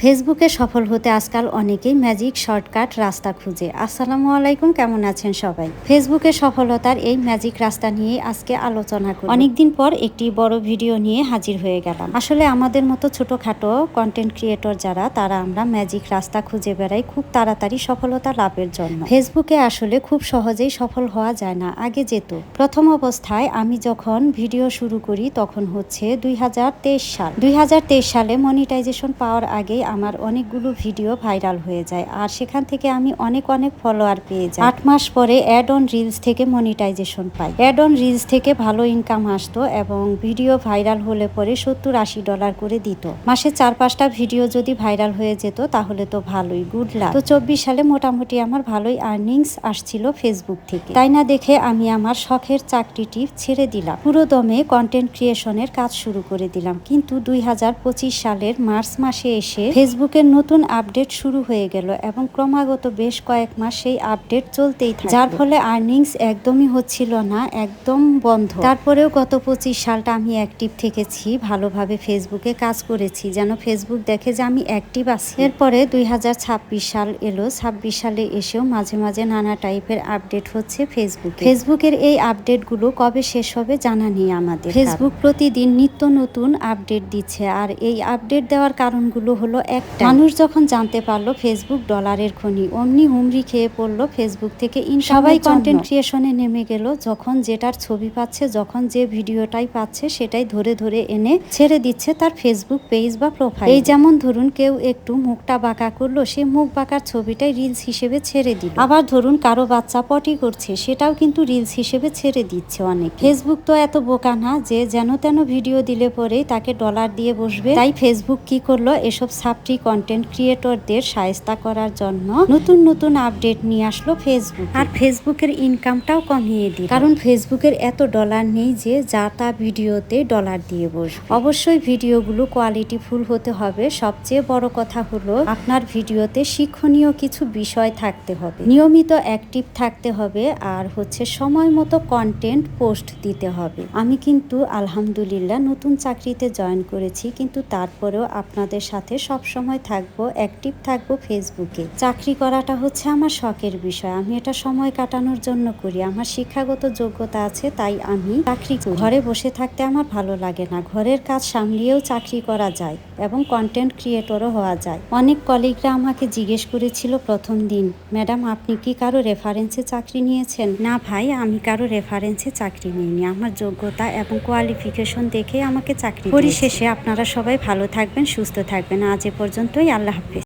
ফেসবুকে সফল হতে আজকাল অনেকেই ম্যাজিক শর্টকাট রাস্তা খুঁজে। আসসালামু আলাইকুম, কেমন আছেন সবাই? ফেসবুকে সফলতার এই ম্যাজিক রাস্তা নিয়ে আজকে আলোচনা করি। অনেকদিন পর একটি বড় ভিডিও নিয়ে হাজির হয়ে গেলাম। আসলে আমাদের মতো ছোটখাটো কন্টেন্ট ক্রিয়েটর যারা, তারা আমরা ম্যাজিক রাস্তা খুঁজে বেড়াই খুব তাড়াতাড়ি সফলতা লাভের জন্য। ফেসবুকে আসলে খুব সহজেই সফল হওয়া যায় না। আগে যেত, প্রথম অবস্থায় আমি যখন ভিডিও শুরু করি তখন হচ্ছে 2023 সাল। 2023 সালে মনিটাইজেশন পাওয়ার আগে আমার অনেকগুলো ভিডিও ভাইরাল হয়ে যায়, আর সেখান থেকে আমি অনেক ফলোয়ার পেয়ে যাই। 8 মাস পরে অ্যাড অন রিলস থেকে মনিটাইজেশন পাই। অ্যাড অন রিলস থেকে ভালো ইনকাম আসতো এবং ভিডিও ভাইরাল হলে পরে $70-80 করে দিত। মাসে 4-5টা ভিডিও যদি ভাইরাল হয়ে যেত তাহলে তো ভালোই, গুড লাক। তো 24 সালে মোটামুটি আমার ভালোই আর্নিংস আসছিল ফেসবুক থেকে। তাই না দেখে আমি আমার শখের চাকরিটি ছেড়ে দিলাম, পুরো দমে কন্টেন্ট ক্রিয়েশনের কাজ শুরু করে দিলাম। কিন্তু 2025 সালের মার্চ মাসে এসে ফেসবুকের নতুন আপডেট শুরু হয়ে গেল এবং ক্রমাগত বেশ কয়েক মাস সেই আপডেট চলতেই থাকে, যার ফলে আর্নিংস একদমই হচ্ছিল না, একদম বন্ধ। তারপরেও গত 25 সালটা আমি অ্যাক্টিভ থেকেছি, ভালোভাবে ফেসবুকে কাজ করেছি, যেন ফেসবুক দেখে যে আমি অ্যাক্টিভ আছি। এরপরে 2026 সাল এলো। 26 সালে এসেও মাঝে মাঝে নানা টাইপের আপডেট হচ্ছে ফেসবুকের এই আপডেটগুলো কবে শেষ হবে জানা নেই আমাদের। ফেসবুক প্রতিদিন নিত্য নতুন আপডেট দিচ্ছে, আর এই আপডেট দেওয়ার কারণগুলো হলো একটা, মানুষ যখন জানতে পারলো ফেসবুক ডলারের খনি, অমনি হুমড়ি খেয়ে পড়লো ফেসবুক থেকে সবাই কন্টেন্ট ক্রিয়েশনে নেমে গেল। যখন যেটার ছবি পাচ্ছে, যখন যে ভিডিওটাই পাচ্ছে, সেটাই ধরে ধরে এনে ছেড়ে দিচ্ছে তার ফেসবুক পেজ বা প্রোফাইল। এই যেমন ধরুন কেউ একটু মুখটা বাঁকা করলো, সে মুখ বাঁকার ছবিটাই রিলস হিসেবে ছেড়ে দিল। আবার ধরুন কারো বাচ্চা পটি করছে, সেটাও কিন্তু রিলস হিসেবে ছেড়ে দিচ্ছে অনেক। ফেসবুক তো এত বোকা না যে যেন তেন ভিডিও দিলে পরেই তাকে ডলার দিয়ে বসবে। তাই ফেসবুক কি করলো, এসব সাপ্রি কন্টেন্ট ক্রিয়েটরদের শায়েস্তা করার জন্য নতুন নতুন আপডেট নিয়ে আসলো ফেসবুক, আর ফেসবুকের ইনকামটাও কমিয়ে দিল। কারণ ফেসবুকের এত ডলার নেই যে যা তা ভিডিওতে ডলার দিয়ে বসবে। অবশ্যই ভিডিওগুলো কোয়ালিটি ফুল হতে হবে। সবচেয়ে বড় কথা হলো আপনার ভিডিওতে শিক্ষণীয় কিছু বিষয় থাকতে হবে, নিয়মিত অ্যাক্টিভ থাকতে হবে, আর হচ্ছে সময় মতো কন্টেন্ট পোস্ট দিতে হবে। আমি কিন্তু আলহামদুলিল্লাহ নতুন চাকরিতে জয়েন করেছি, কিন্তু তারপরেও আপনাদের সাথে সব সময় থাকবো, অ্যাক্টিভ থাকবো ফেসবুকে। চাকরি করাটা হচ্ছে আমার শখের বিষয়, আমি এটা সময় কাটানোর জন্য করি। আমার শিক্ষাগত যোগ্যতা আছে, তাই আমি চাকরি করি। ঘরে বসে থাকতে আমার ভালো লাগে না। ঘরের কাজ সামলিয়েও চাকরি করা যায় এবং কন্টেন্ট ক্রিয়েটরও হওয়া যায়। অনেক কলিগরা আমাকে জিজ্ঞেস করেছিল প্রথম দিন, ম্যাডাম আপনি কি কারো রেফারেন্সে চাকরি নিয়েছেন? না ভাই, আমি কারো রেফারেন্সে চাকরি নিইনি, আমার যোগ্যতা এবং কোয়ালিফিকেশন দেখে আমাকে চাকরি। পরিশেষে আপনারা সবাই ভালো থাকবেন, সুস্থ থাকবেন। আজ এ পর্যন্তই, আল্লাহ হাফেজ।